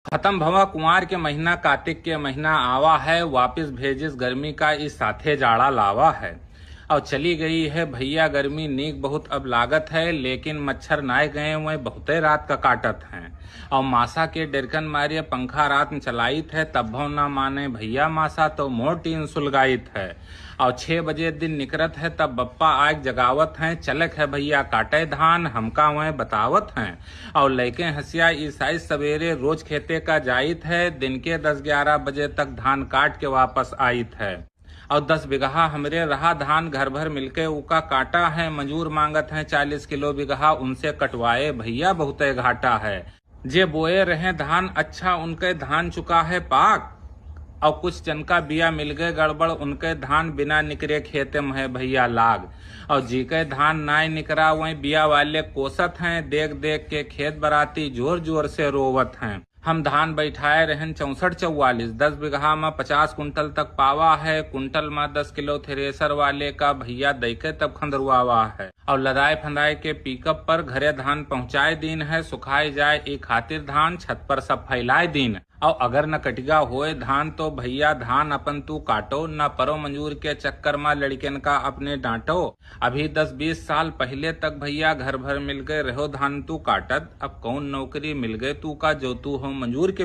खत्म भवा कुंवार के महीना कार्तिक के महीना आवा है। वापिस भेजिस गर्मी का इस साथे जाड़ा लावा है। और चली गई है भैया गर्मी नीक बहुत अब लागत है। लेकिन मच्छर नाए गए हुए बहुते रात का काटत हैं। और मासा के डेरकन मारिय पंखा रात में चलाइत है। तब ना माने भैया मासा तो मोर टीन सुलगाइत है। और 6 बजे दिन निकरत है तब बप्पा आग जगावत हैं। चलक है भैया काटे धान हमका वह बतावत हैं। और लैके हंसिया ईसाई सवेरे रोज खेते का जाइत है। दिन के 10-11 बजे तक धान काट के वापस आइत है। और 10 बिगहा हमरे रहा धान घर भर मिलके उका काटा है। मजूर मांगत हैं 40 किलो बिगहा उनसे कटवाए भैया बहुते घाटा है। जे बोए रहे धान अच्छा उनके धान चुका है पाक। और कुछ जन का बिया मिल गए गड़बड़ उनके धान बिना निकरे खेते में है भैया लाग। और जी के धान नाय निकरा वही बिया वाले कोसत हैं। देख देख के खेत बराती जोर जोर से रोवत हैं। हम धान बैठाए रहन 64-44 10 बिगहा में 50 कुंटल तक पावा है। कुंटल में 10 किलो थ्रेसर वाले का भैया दैके तब खंदरवावा है। और लदाए फंदाए के पिकअप पर घरे धान पहुंचाए दिन है। सुखाए जाए एक खातिर धान छत पर सब फैलाए दिन। और अगर न कटिगा होए धान तो भैया धान अपन तू काटो। न परो मंजूर के चक्कर में लड़कियन का अपने डांटो। अभी 10-20 साल पहले तक भैया घर भर मिल गए रहो धान तू काटत। अब कौन नौकरी मिल गए तू का जो तू हो मंजूर के